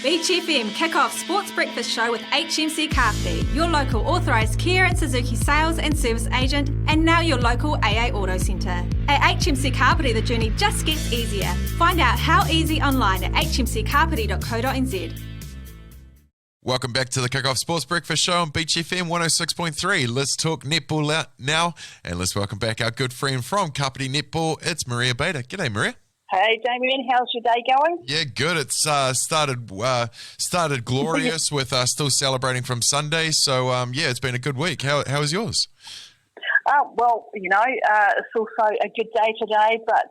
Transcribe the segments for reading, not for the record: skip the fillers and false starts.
Beach FM kick-off sports breakfast show with HMC Kapiti, your local authorised Kia and Suzuki sales and service agent, and now your local AA Auto Centre. At HMC Kapiti, the journey just gets easier. Find out how easy online at hmckapiti.co.nz. Welcome back to the Kick-Off Sports Breakfast Show on Beach FM 106.3. Let's talk netball now, and let's welcome back our good friend from Kapiti Netball. It's Maria Bader. G'day, Maria. Hey, Damian, how's your day going? Yeah, good. It's started glorious with still celebrating from Sunday. So, yeah, it's been a good week. How was yours? Well, it's also a good day today, but,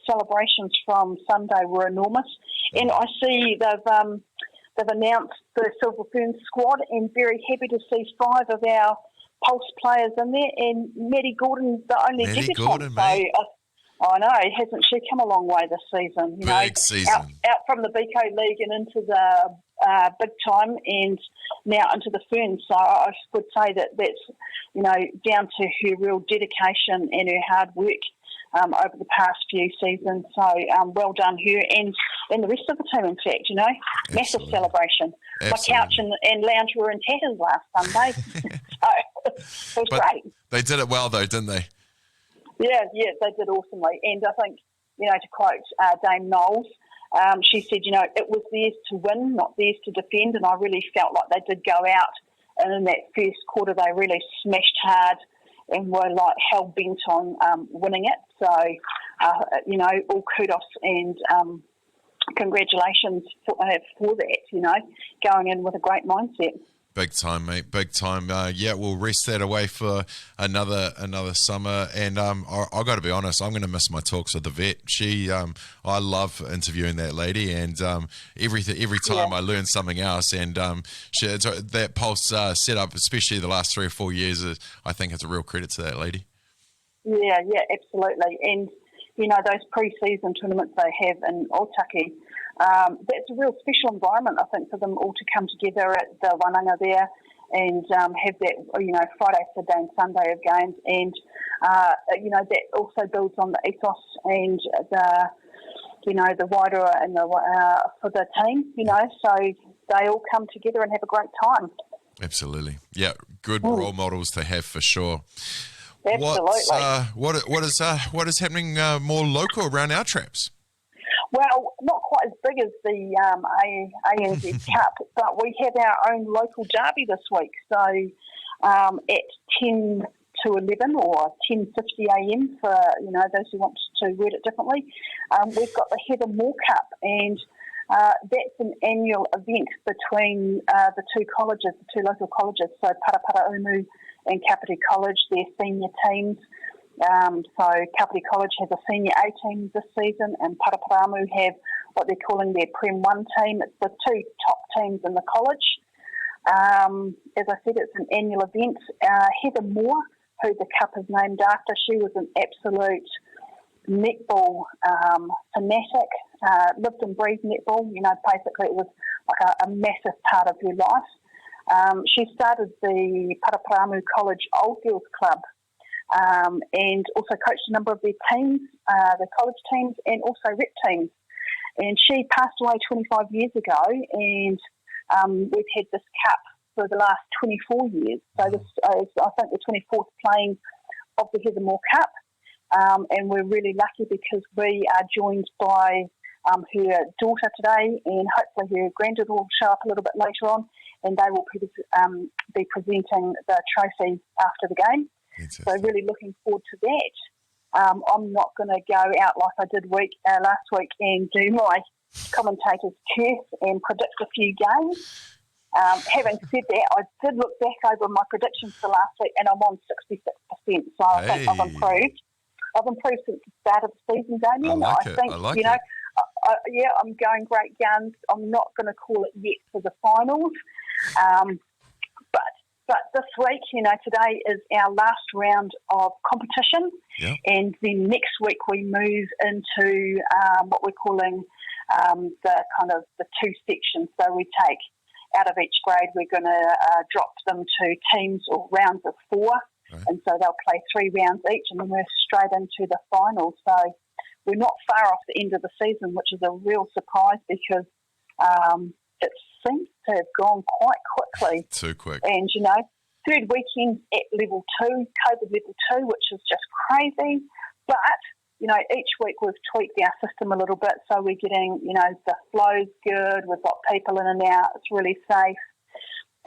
celebrations from Sunday were enormous. And I see they've announced the Silver Fern squad, and very happy to see 5 of our Pulse players in there, and Maddie Gordon, the only debutant. I know, hasn't she come a long way this season? Big season. Out from the Bico League and into the big time, and now into the Fern. So I would say that's, down to her real dedication and her hard work over the past few seasons. So well done her and the rest of the team, in fact, Massive celebration. Absolutely. My couch and lounge were in tatters last Sunday. So it was great. They did it well though, didn't they? Yeah, they did awesomely. And I think, to quote Dame Knowles, she said, it was theirs to win, not theirs to defend. And I really felt like they did go out, and in that first quarter they really smashed hard and were like hell-bent on winning it. So, all kudos and congratulations for that, going in with a great mindset. Big time, mate. Big time. We'll rest that away for another summer. And I got to be honest, I'm going to miss my talks with the vet. I love interviewing that lady, and every time I learn something else. And that Pulse setup, especially the last 3 or 4 years, I think it's a real credit to that lady. Yeah, absolutely. And those pre-season tournaments they have in Otaki. That's a real special environment, I think, for them all to come together at the Wananga there and have that, Friday, Saturday and Sunday of games. And, that also builds on the ethos and the wider and for the team, so they all come together and have a great time. Absolutely. Yeah, good role models to have for sure. Absolutely. What is happening more local around our traps? Well, not quite as big as the ANZ Cup, but we have our own local derby this week. So at 10 to 11 or 10:50am for those who want to word it differently, we've got the Heather Moore Cup, and that's an annual event between the two local colleges, so Paraparaumu and Kapiti College, their senior teams. So Kapiti College has a senior A team this season, and Paraparaumu have what they're calling their Prem 1 team. It's the 2 top teams in the college. As I said, it's an annual event. Heather Moore, who the Cup is named after, she was an absolute netball fanatic, lived and breathed netball. Basically it was like a massive part of her life. She started the Paraparaumu College Old Girls Club, and also coached a number of their teams, the college teams, and also rep teams. And she passed away 25 years ago, and we've had this cup for the last 24 years. So this is, I think, the 24th playing of the Heather Moore Cup, and we're really lucky because we are joined by her daughter today, and hopefully her granddaughter will show up a little bit later on, and they will be presenting the trophy after the game. So really looking forward to that. I'm not going to go out like I did last week and do my commentator's curse and predict a few games. Having said that, I did look back over my predictions for last week, and I'm on 66%. So I think I've improved. I've improved since the start of the season, Damian. I think I'm going great guns. I'm not going to call it yet for the finals, But this week, today is our last round of competition, and then next week we move into what we're calling the 2 sections. So we take out of each grade, we're going to drop them to teams or rounds of 4, and so they'll play 3 rounds each, and then we're straight into the final. So we're not far off the end of the season, which is a real surprise because It seems to have gone quite quickly. Too quick. And, third weekend at level 2, COVID level 2, which is just crazy. But, each week we've tweaked our system a little bit, so we're getting, the flow's good, we've got people in and out, it's really safe.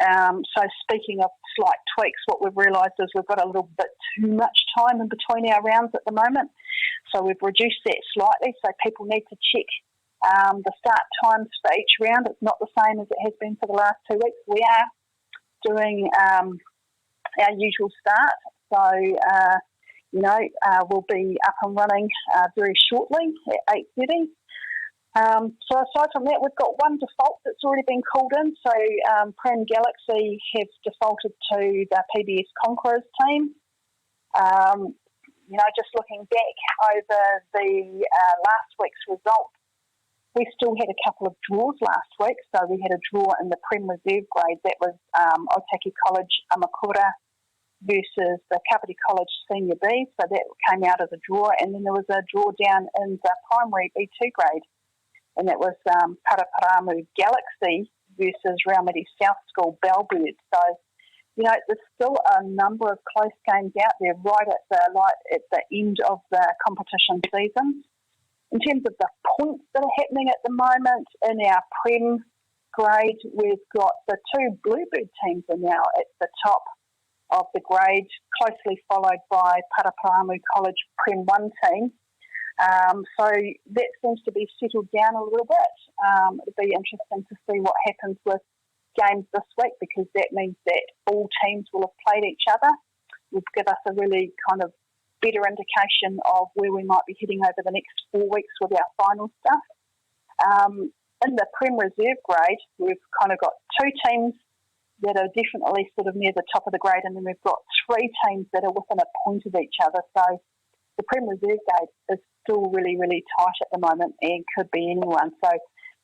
So speaking of slight tweaks, what we've realised is we've got a little bit too much time in between our rounds at the moment. So we've reduced that slightly, so people need to check the start times for each round. It's not the same as it has been for the last 2 weeks. We are doing our usual start. So, we'll be up and running very shortly at 8:30. So aside from that, we've got one default that's already been called in. So Prem Galaxy have defaulted to the PBS Conquerors team. Just looking back over the last week's result, we still had a couple of draws last week. So we had a draw in the Prem Reserve grade. That was Otaki College Amakura versus the Kapiti College Senior B. So that came out as a draw. And then there was a draw down in the primary B2 grade. And that was Paraparamu Galaxy versus Raumati South School Bellbird. So, there's still a number of close games out there right at the end of the competition season. In terms of the points that are happening at the moment in our Prem grade, we've got the 2 Bluebird teams are now at the top of the grade, closely followed by Paraparamu College Prem 1 team. So that seems to be settled down a little bit. It'll be interesting to see what happens with games this week, because that means that all teams will have played each other. It will give us a really kind of better indication of where we might be heading over the next 4 weeks with our final stuff. In the Prem Reserve grade, we've kind of got 2 teams that are definitely sort of near the top of the grade, and then we've got 3 teams that are within a point of each other. So the Prem Reserve grade is still really, really tight at the moment and could be anyone. So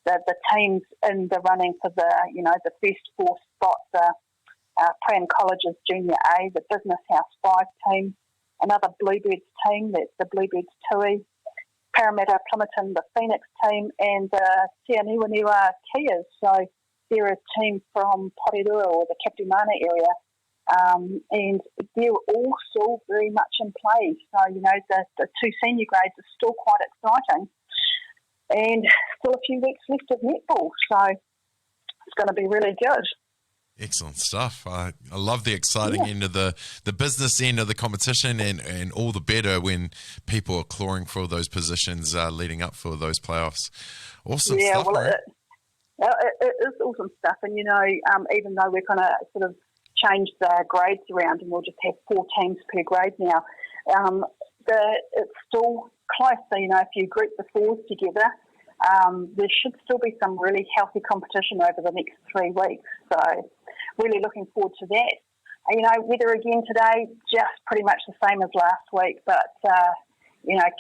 the teams in the running for the first 4 spots are Prem College's Junior A, the Business House 5 team, another Bluebirds team, that's the Bluebirds Tui, Parramatta Plymouton, the Phoenix team, and the Te Niwaniwa Kias. So they're a team from Porirua or the Kapitimana area. And they're all still very much in play. So, the 2 senior grades are still quite exciting. And still a few weeks left of netball. So it's going to be really good. Excellent stuff. I love the exciting end of the business end of the competition, and all the better when people are clawing for those positions leading up for those playoffs. Awesome stuff. Well, it is awesome stuff. And, even though we're going to sort of change the grades around and we'll just have 4 teams per grade now, it's still close. So, if you group the 4s together, there should still be some really healthy competition over the next 3 weeks. So really looking forward to that. Weather again today, just pretty much the same as last week, but,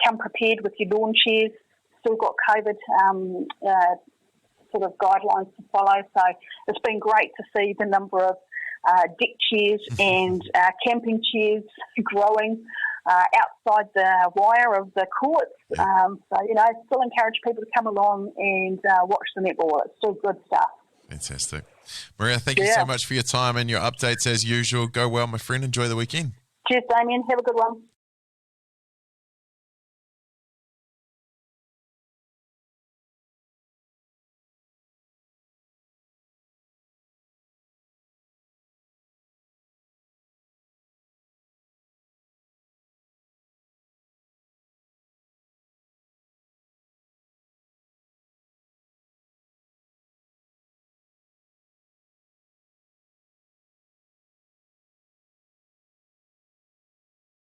come prepared with your lawn chairs. Still got COVID sort of guidelines to follow. So it's been great to see the number of deck chairs and camping chairs growing outside the wire of the courts. So, still encourage people to come along and watch the netball. It's still good stuff. Fantastic. Maria, thank you so much for your time and your updates as usual. Go well, my friend. Enjoy the weekend. Cheers, Damian. Have a good one.